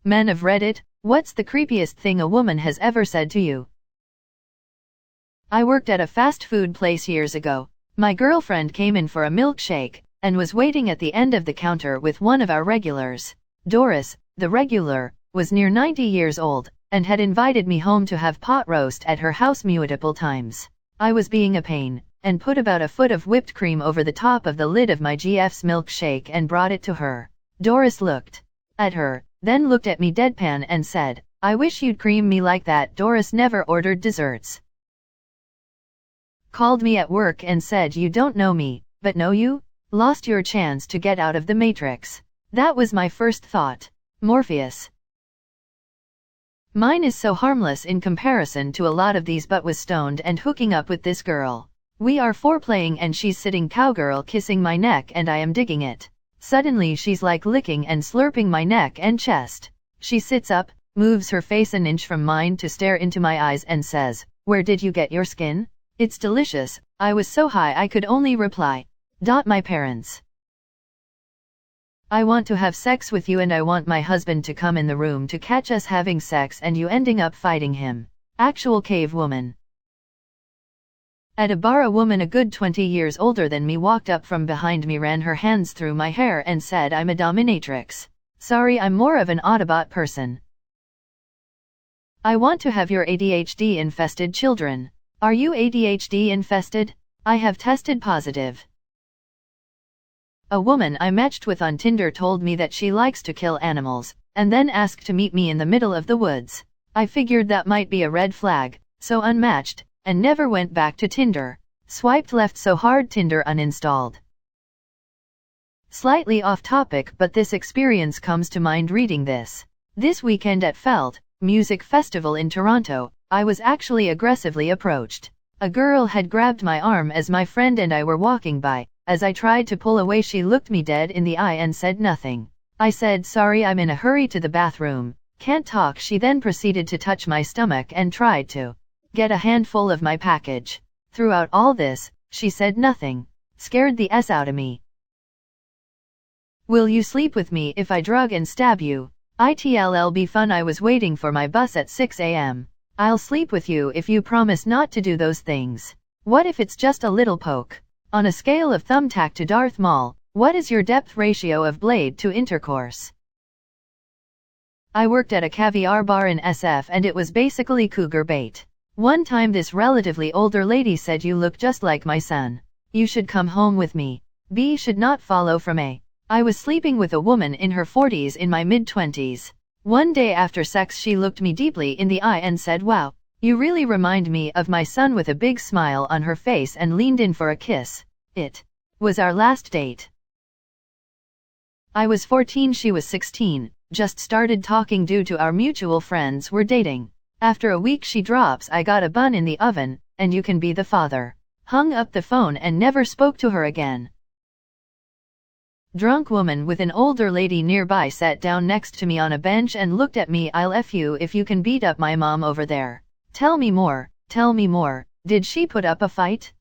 Men of Reddit, what's the creepiest thing a woman has ever said to you? I worked at a fast food place years ago. My girlfriend came in for a milkshake, and was waiting at the end of the counter with one of our regulars. Doris, the regular, was near 90 years old, and had invited me home to have pot roast at her house multiple times. I was being a pain, and put about a foot of whipped cream over the top of the lid of my GF's milkshake and brought it to her. Doris looked at her, then looked at me deadpan and said, "I wish you'd cream me like that." Doris never ordered desserts. Called me at work and said, "You don't know me, but know you? Lost your chance to get out of the Matrix." That was my first thought. Morpheus. Mine is so harmless in comparison to a lot of these, but was stoned and hooking up with this girl. We are foreplaying and she's sitting cowgirl kissing my neck and I am digging it. Suddenly she's like licking and slurping my neck and chest. She sits up, moves her face an inch from mine to stare into my eyes and says, "Where did you get your skin? It's delicious." I was so high I could only reply, "My parents. I want to have sex with you and I want my husband to come in the room to catch us having sex and you ending up fighting him." Actual cave woman. At a bar, a woman a good 20 years older than me walked up from behind me, ran her hands through my hair and said, "I'm a dominatrix. Sorry, I'm more of an Autobot person. I want to have your ADHD infested children." Are you ADHD infested? I have tested positive. A woman I matched with on Tinder told me that she likes to kill animals, and then asked to meet me in the middle of the woods. I figured that might be a red flag, so unmatched, and never went back to Tinder. Swiped left so hard Tinder uninstalled. Slightly off topic, but this experience comes to mind reading this. This weekend at Felt Music Festival in Toronto, I was actually aggressively approached. A girl had grabbed my arm as my friend and I were walking by. As I tried to pull away, she looked me dead in the eye and said nothing. I said, "Sorry, I'm in a hurry to the bathroom. Can't talk." She then proceeded to touch my stomach and tried to get a handful of my package. Throughout all this, she said nothing. Scared the S out of me. "Will you sleep with me if I drug and stab you?" It'll be fun. I was waiting for my bus at 6 a.m. "I'll sleep with you if you promise not to do those things." What if it's just a little poke? On a scale of thumbtack to Darth Maul, what is your depth ratio of blade to intercourse? I worked at a caviar bar in SF and it was basically cougar bait. One time this relatively older lady said, "You look just like my son. You should come home with me." B should not follow from A. I was sleeping with a woman in her 40s in my mid-20s. One day after sex she looked me deeply in the eye and said, "Wow, you really remind me of my son," with a big smile on her face, and leaned in for a kiss. It was our last date. I was 14, she was 16, just started talking due to our mutual friends were dating. After a week she drops, "I got a bun in the oven, and you can be the father." Hung up the phone and never spoke to her again. Drunk woman with an older lady nearby sat down next to me on a bench and looked at me. "I'll F you if you can beat up my mom over there. Tell me more, tell me more. Did she put up a fight?"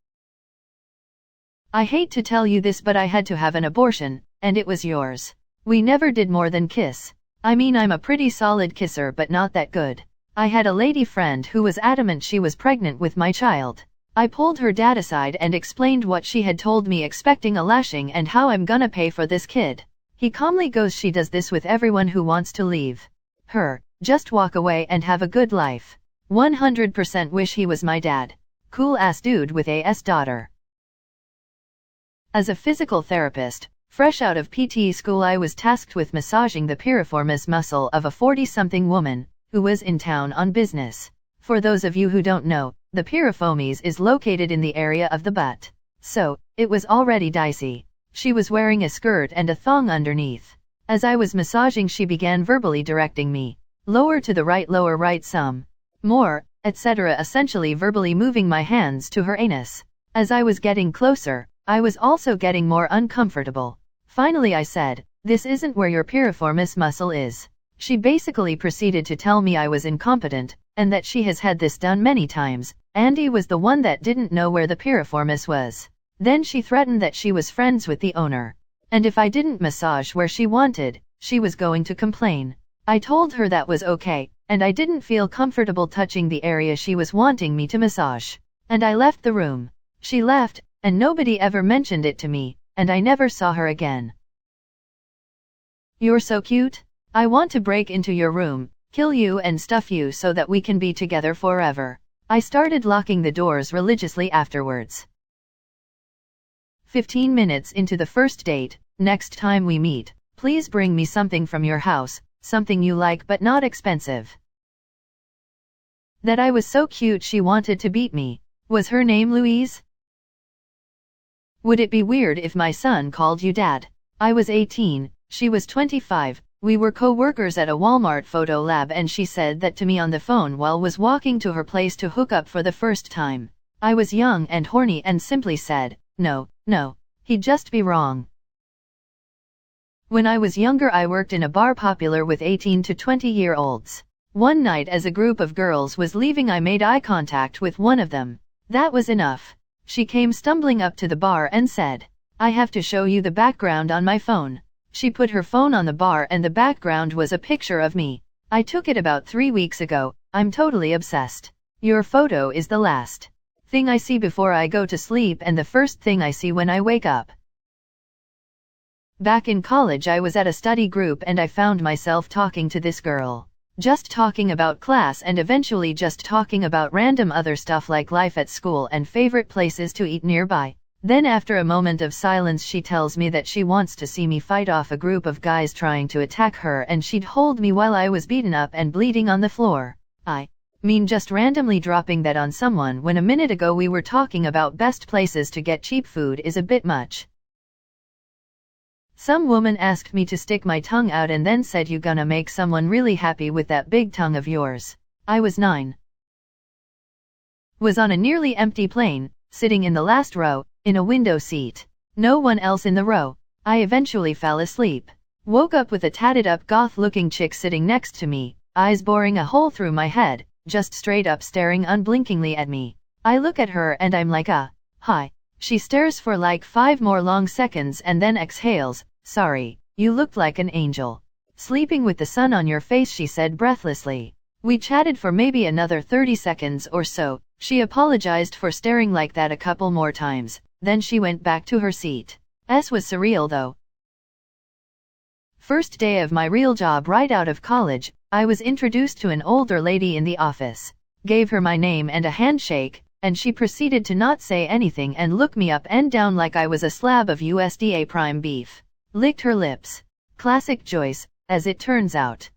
I hate to tell you this, but I had to have an abortion, and it was yours. We never did more than kiss. I mean, I'm a pretty solid kisser, but not that good. I had a lady friend who was adamant she was pregnant with my child. I pulled her dad aside and explained what she had told me, expecting a lashing and how I'm gonna pay for this kid. He calmly goes, "She does this with everyone who wants to leave her. Just walk away and have a good life." 100% wish he was my dad. Cool ass dude with a S daughter. As a physical therapist, fresh out of PT school, I was tasked with massaging the piriformis muscle of a 40-something woman who was in town on business. For those of you who don't know, the piriformis is located in the area of the butt. So, it was already dicey. She was wearing a skirt and a thong underneath. As I was massaging, she began verbally directing me. Lower to the right, lower right, some more, etc., essentially verbally moving my hands to her anus. As I was getting closer, I was also getting more uncomfortable. Finally I said, "This isn't where your piriformis muscle is." She basically proceeded to tell me I was incompetent, and that she has had this done many times. Andy was the one that didn't know where the piriformis was. Then she threatened that she was friends with the owner, and if I didn't massage where she wanted, she was going to complain. I told her that was okay, and I didn't feel comfortable touching the area she was wanting me to massage. And I left the room. She left, and nobody ever mentioned it to me, and I never saw her again. You're so cute. I want to break into your room, kill you and stuff you so that we can be together forever. I started locking the doors religiously afterwards. 15 minutes into the first date, next time we meet, please bring me something from your house, something you like but not expensive. That I was so cute she wanted to beat me. Was her name Louise? Would it be weird if my son called you Dad? I was 18, she was 25, we were co-workers at a Walmart photo lab and she said that to me on the phone while was walking to her place to hook up for the first time. I was young and horny and simply said, no, he'd just be wrong. When I was younger I worked in a bar popular with 18 to 20-year-olds. One night as a group of girls was leaving I made eye contact with one of them. That was enough. She came stumbling up to the bar and said, I have to show you the background on my phone. She put her phone on the bar and the background was a picture of me. I took it about 3 weeks ago, I'm totally obsessed. Your photo is the last thing I see before I go to sleep and the first thing I see when I wake up. Back in college I was at a study group and I found myself talking to this girl. Just talking about class and eventually just talking about random other stuff like life at school and favorite places to eat nearby. Then after a moment of silence she tells me that she wants to see me fight off a group of guys trying to attack her and she'd hold me while I was beaten up and bleeding on the floor. I mean just randomly dropping that on someone when a minute ago we were talking about best places to get cheap food is a bit much. Some woman asked me to stick my tongue out and then said you gonna make someone really happy with that big tongue of yours. I was 9. Was on a nearly empty plane, sitting in the last row, in a window seat. No one else in the row. I eventually fell asleep. Woke up with a tatted up goth-looking chick sitting next to me, eyes boring a hole through my head, just straight up staring unblinkingly at me. I look at her and I'm like hi. She stares for like 5 more long seconds and then exhales, sorry, you looked like an angel. Sleeping with the sun on your face, she said breathlessly. We chatted for maybe another 30 seconds or so. She apologized for staring like that a couple more times, then she went back to her seat. Was surreal though. First day of my real job right out of college, I was introduced to an older lady in the office. Gave her my name and a handshake, and she proceeded to not say anything and look me up and down like I was a slab of USDA prime beef. Licked her lips. Classic Joyce, as it turns out.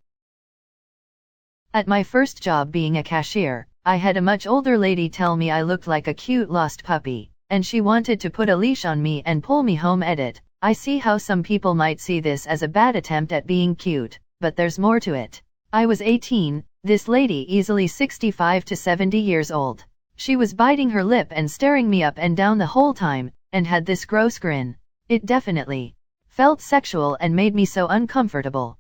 At my first job being a cashier, I had a much older lady tell me I looked like a cute lost puppy, and she wanted to put a leash on me and pull me home. Edit. I see how some people might see this as a bad attempt at being cute, but there's more to it. I was 18, this lady easily 65 to 70 years old. She was biting her lip and staring me up and down the whole time, and had this gross grin. It definitely felt sexual and made me so uncomfortable.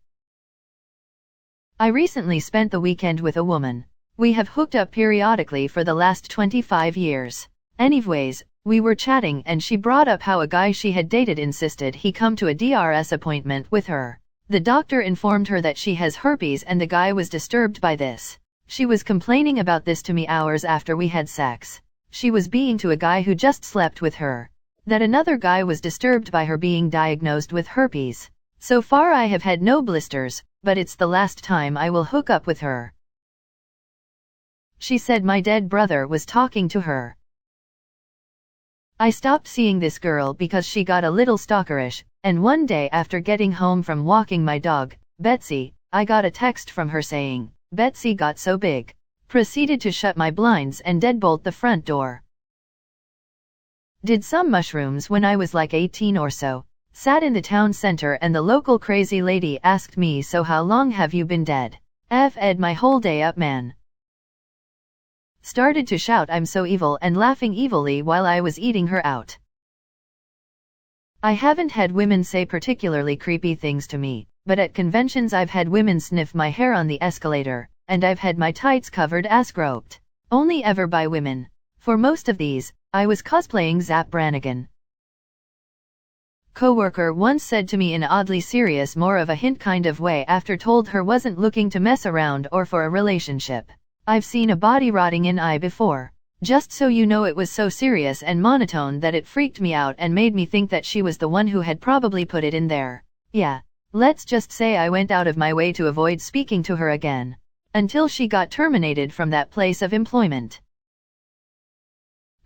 I recently spent the weekend with a woman. We have hooked up periodically for the last 25 years. Anyways, we were chatting and she brought up how a guy she had dated insisted he come to a DRS appointment with her. The doctor informed her that she has herpes and the guy was disturbed by this. She was complaining about this to me hours after we had sex. She was being to a guy who just slept with her. That another guy was disturbed by her being diagnosed with herpes. So far I have had no blisters, but it's the last time I will hook up with her. She said my dead brother was talking to her. I stopped seeing this girl because she got a little stalkerish, and one day after getting home from walking my dog, Betsy, I got a text from her saying, Betsy got so big. Proceeded to shut my blinds and deadbolt the front door. Did some mushrooms when I was like 18 or so. Sat in the town center and the local crazy lady asked me, so how long have you been dead? I've ed my whole day up, man. Started to shout I'm so evil and laughing evilly while I was eating her out. I haven't had women say particularly creepy things to me, but at conventions I've had women sniff my hair on the escalator, and I've had my tights covered ass groped. Only ever by women. For most of these, I was cosplaying Zap Brannigan. coworker once said to me in an oddly serious, more of a hint kind of way after told her wasn't looking to mess around or for a relationship. I've seen a body rotting in eye before. Just so you know, it was so serious and monotone that it freaked me out and made me think that she was the one who had probably put it in there. Yeah. Let's just say I went out of my way to avoid speaking to her again. Until she got terminated from that place of employment.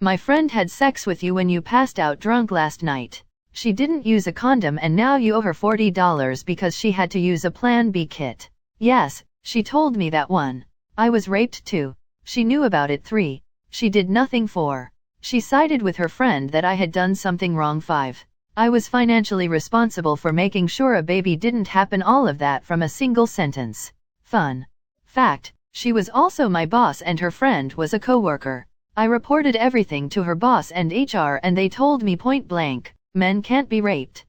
My friend had sex with you when you passed out drunk last night. She didn't use a condom and now you owe her $40 because she had to use a Plan B kit. Yes, she told me that. 1. I was raped. 2. She knew about it. 3. She did nothing. 4. She sided with her friend that I had done something wrong. 5. I was financially responsible for making sure a baby didn't happen. All of that from a single sentence. Fun fact, she was also my boss and her friend was a coworker. I reported everything to her boss and HR and they told me point blank, men can't be raped.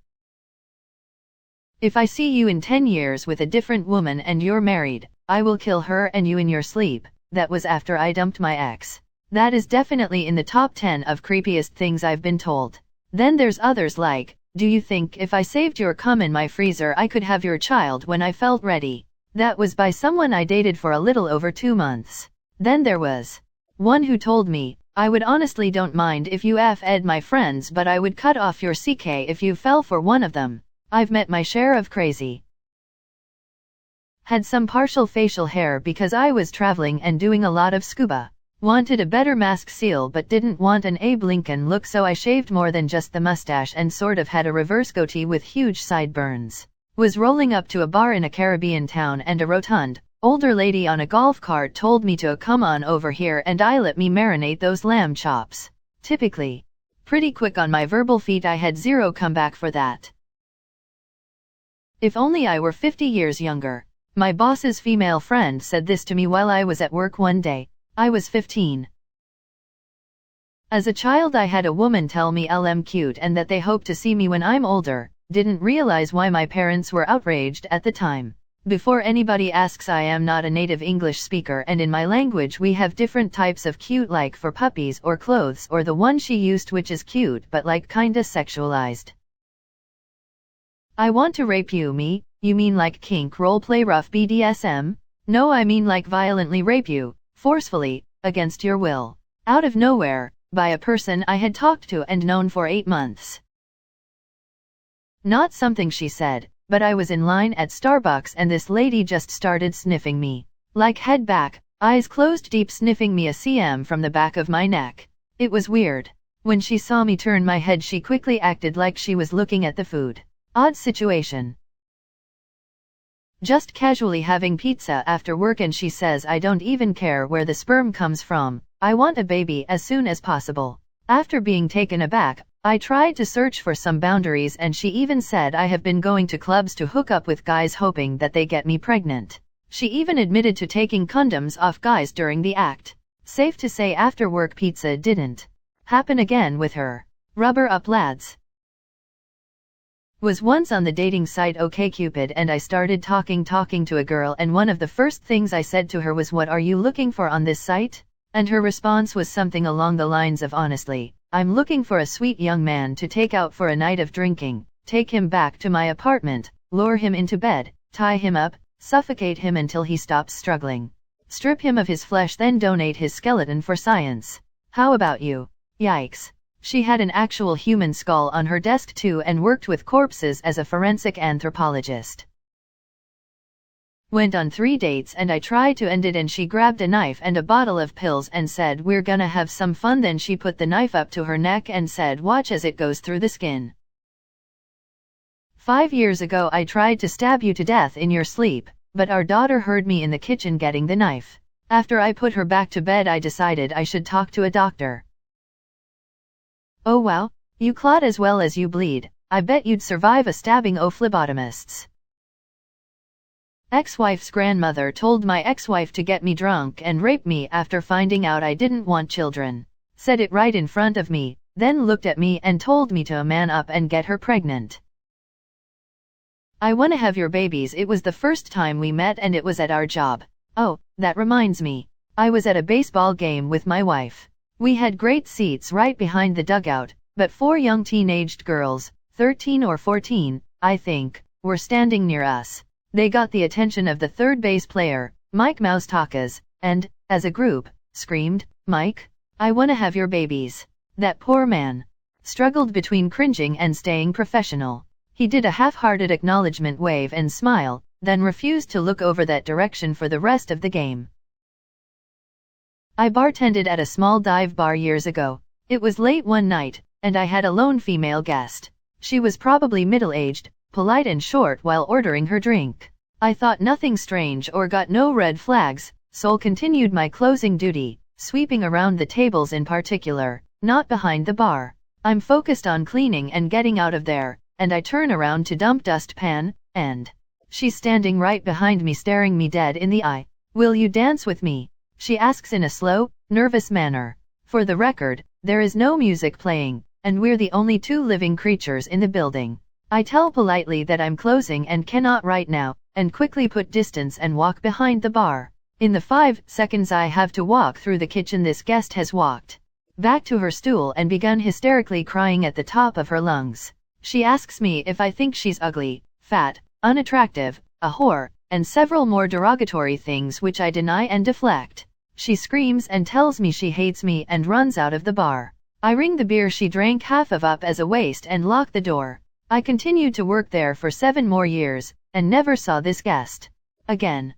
If I see you in 10 years with a different woman and you're married, I will kill her and you in your sleep. That was after I dumped my ex. That is definitely in the top 10 of creepiest things I've been told. Then there's others like, do you think if I saved your cum in my freezer I could have your child when I felt ready? That was by someone I dated for a little over 2 months. Then there was one who told me, I would honestly don't mind if you f-ed my friends but I would cut off your CK if you fell for one of them. I've met my share of crazy. Had some partial facial hair because I was traveling and doing a lot of scuba. Wanted a better mask seal but didn't want an Abe Lincoln look, so I shaved more than just the mustache and sort of had a reverse goatee with huge sideburns. Was rolling up to a bar in a Caribbean town and a rotund, older lady on a golf cart told me to come on over here and I let me marinate those lamb chops. Typically pretty quick on my verbal feet. I had zero comeback for that. If only I were 50 years younger. My boss's female friend said this to me while I was at work one day. I was 15. As a child I had a woman tell me I'm cute and that they hope to see me when I'm older. Didn't realize why my parents were outraged at the time. Before anybody asks, I am not a native English speaker and in my language we have different types of cute, like for puppies or clothes, or the one she used which is cute but like kinda sexualized. I want to rape you. Me? You mean like kink roleplay rough BDSM? No, I mean like violently rape you, forcefully, against your will, out of nowhere, by a person I had talked to and known for 8 months. Not something she said, but I was in line at Starbucks and this lady just started sniffing me. Like head back, eyes closed, deep sniffing me a cm from the back of my neck. It was weird. When she saw me turn my head she quickly acted like she was looking at the food. Odd situation. Just casually having pizza after work and she says I don't even care where the sperm comes from, I want a baby as soon as possible. After being taken aback, I tried to search for some boundaries and she even said I have been going to clubs to hook up with guys hoping that they get me pregnant. She even admitted to taking condoms off guys during the act. Safe to say after work pizza didn't happen again with her. Rubber up, lads. Was once on the dating site OkCupid and I started talking to a girl and one of the first things I said to her was, what are you looking for on this site? And her response was something along the lines of, honestly, I'm looking for a sweet young man to take out for a night of drinking, take him back to my apartment, lure him into bed, tie him up, suffocate him until he stops struggling, strip him of his flesh, then donate his skeleton for science. How about you? Yikes. She had an actual human skull on her desk too and worked with corpses as a forensic anthropologist. Went on 3 dates and I tried to end it and she grabbed a knife and a bottle of pills and said, we're gonna have some fun. Then she put the knife up to her neck and said, watch as it goes through the skin. 5 years ago I tried to stab you to death in your sleep, but our daughter heard me in the kitchen getting the knife. After I put her back to bed I decided I should talk to a doctor. Oh wow, you clot as well as you bleed. I bet you'd survive a stabbing. Oh, phlebotomists. Ex-wife's grandmother told my ex-wife to get me drunk and rape me after finding out I didn't want children. Said it right in front of me, then looked at me and told me to man up and get her pregnant. I wanna have your babies. It was the first time we met and it was at our job. Oh, that reminds me. I was at a baseball game with my wife. We had great seats right behind the dugout, but 4 young teenaged girls, 13 or 14, I think, were standing near us. They got the attention of the third base player, Mike Moustakas, and, as a group, screamed, "Mike, I wanna have your babies." That poor man struggled between cringing and staying professional. He did a half-hearted acknowledgement wave and smile, then refused to look over that direction for the rest of the game. I bartended at a small dive bar years ago. It was late one night, and I had a lone female guest. She was probably middle-aged, polite and short while ordering her drink. I thought nothing strange or got no red flags, so continued my closing duty, sweeping around the tables in particular, not behind the bar. I'm focused on cleaning and getting out of there, and I turn around to dump dustpan, and she's standing right behind me staring me dead in the eye. "Will you dance with me?" she asks in a slow, nervous manner. For the record, there is no music playing, and we're the only two living creatures in the building. I tell politely that I'm closing and cannot right now, and quickly put distance and walk behind the bar. In the 5 seconds I have to walk through the kitchen, this guest has walked back to her stool and begun hysterically crying at the top of her lungs. She asks me if I think she's ugly, fat, unattractive, a whore, and several more derogatory things which I deny and deflect. She screams and tells me she hates me and runs out of the bar. I ring the beer she drank half of up as a waste and lock the door. I continued to work there for 7 more years, and never saw this guest again.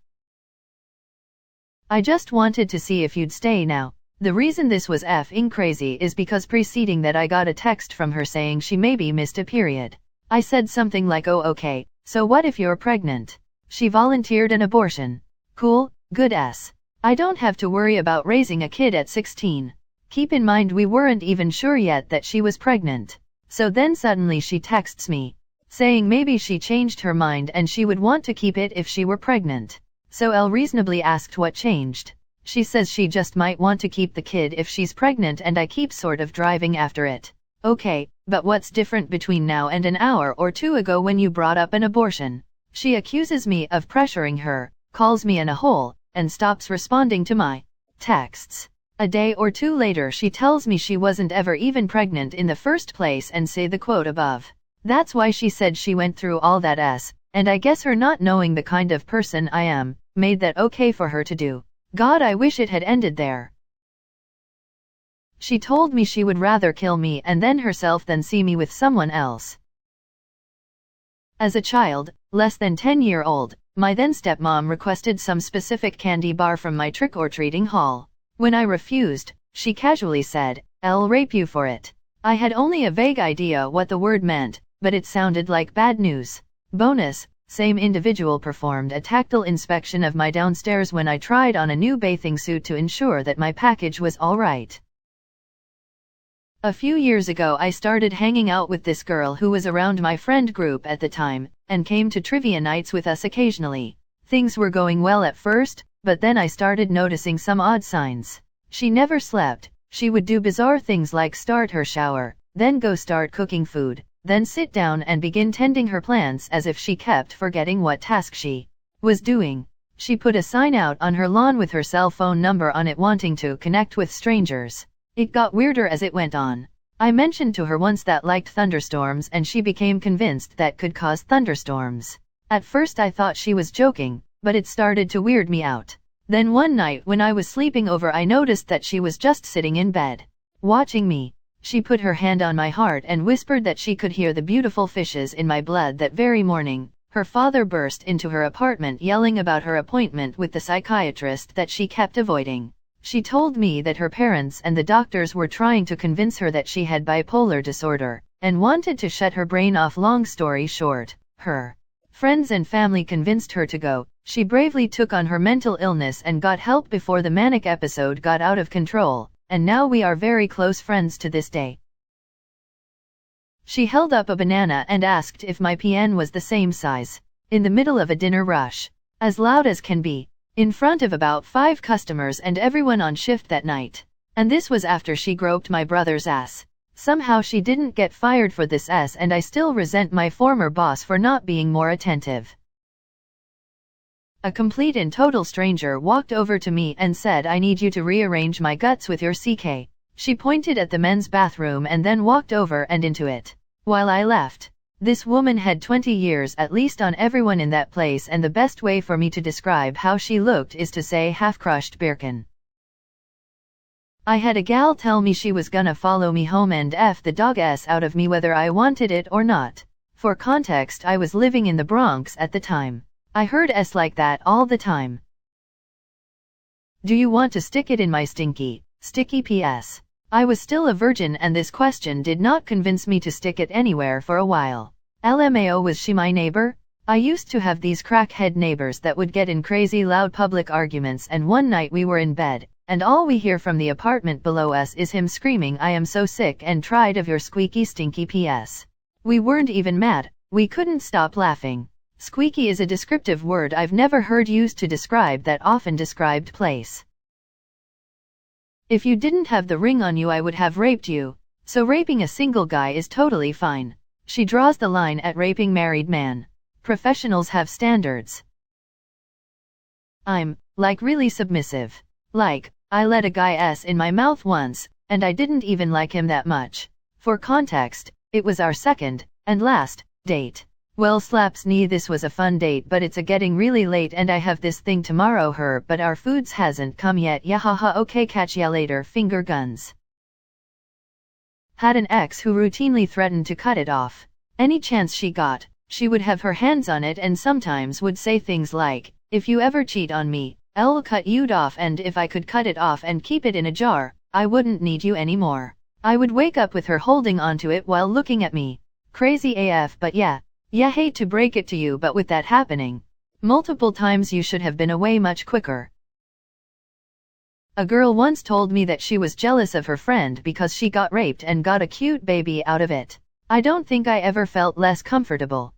I just wanted to see if you'd stay now. The reason this was effing crazy is because preceding that I got a text from her saying she maybe missed a period. I said something like, "Oh okay, so what if you're pregnant?" She volunteered an abortion. Cool, good ass. I don't have to worry about raising a kid at 16. Keep in mind we weren't even sure yet that she was pregnant. So then suddenly she texts me, saying maybe she changed her mind and she would want to keep it if she were pregnant. So L reasonably asked what changed. She says she just might want to keep the kid if she's pregnant, and I keep sort of driving after it. Okay, but what's different between now and an hour or two ago when you brought up an abortion? She accuses me of pressuring her, calls me an a-hole, and stops responding to my texts. A day or two later she tells me she wasn't ever even pregnant in the first place and say the quote above. That's why she said she went through all that s, and I guess her not knowing the kind of person I am, made that okay for her to do. God, I wish it had ended there. She told me she would rather kill me and then herself than see me with someone else. As a child, less than 10-year-old, my then stepmom requested some specific candy bar from my trick-or-treating haul. When I refused, she casually said, "I'll rape you for it." I had only a vague idea what the word meant, but it sounded like bad news. Bonus, same individual performed a tactile inspection of my downstairs when I tried on a new bathing suit to ensure that my package was all right. A few years ago I started hanging out with this girl who was around my friend group at the time, and came to trivia nights with us occasionally. Things were going well at first, but then I started noticing some odd signs. She never slept. She would do bizarre things like start her shower, then go start cooking food, then sit down and begin tending her plants as if she kept forgetting what task she was doing. She put a sign out on her lawn with her cell phone number on it wanting to connect with strangers. It got weirder as it went on. I mentioned to her once that liked thunderstorms and she became convinced that could cause thunderstorms. At first I thought she was joking, but it started to weird me out. Then one night when I was sleeping over I noticed that she was just sitting in bed, watching me. She put her hand on my heart and whispered that she could hear the beautiful fishes in my blood. That very morning, her father burst into her apartment yelling about her appointment with the psychiatrist that she kept avoiding. She told me that her parents and the doctors were trying to convince her that she had bipolar disorder, and wanted to shut her brain off. Long story short, her friends and family convinced her to go. She bravely took on her mental illness and got help before the manic episode got out of control, and now we are very close friends to this day. She held up a banana and asked if my PN was the same size. In the middle of a dinner rush, as loud as can be, in front of about 5 customers and everyone on shift that night. And this was after she groped my brother's ass. Somehow she didn't get fired for this s, and I still resent my former boss for not being more attentive. A complete and total stranger walked over to me and said, "I need you to rearrange my guts with your CK." She pointed at the men's bathroom and then walked over and into it. While I left. This woman had 20 years at least on everyone in that place, and the best way for me to describe how she looked is to say half-crushed Birkin. I had a gal tell me she was gonna follow me home and F the dog s out of me whether I wanted it or not. For context, I was living in the Bronx at the time. I heard s like that all the time. Do you want to stick it in my sticky PS? I was still a virgin and this question did not convince me to stick it anywhere for a while. LMAO, was she my neighbor? I used to have these crackhead neighbors that would get in crazy loud public arguments, and one night we were in bed, and all we hear from the apartment below us is him screaming, "I am so sick and tired of your squeaky stinky PS." We weren't even mad, we couldn't stop laughing. Squeaky is a descriptive word I've never heard used to describe that often described place. If you didn't have the ring on you I would have raped you, so raping a single guy is totally fine. She draws the line at raping married man. Professionals have standards. I'm, like, really submissive. Like, I let a guy s in my mouth once, and I didn't even like him that much. For context, it was our second, and last, date. Well, slaps knee, this was a fun date but it's getting really late and I have this thing tomorrow her but our foods hasn't come yet, yahaha, okay, catch ya later, finger guns. Had an ex who routinely threatened to cut it off. Any chance she got, she would have her hands on it and sometimes would say things like, "If you ever cheat on me, I'll cut you off, and if I could cut it off and keep it in a jar, I wouldn't need you anymore." I would wake up with her holding onto it while looking at me. Crazy AF, but yeah, hate to break it to you, but with that happening multiple times you should have been away much quicker. A girl once told me that she was jealous of her friend because she got raped and got a cute baby out of it. I don't think I ever felt less comfortable.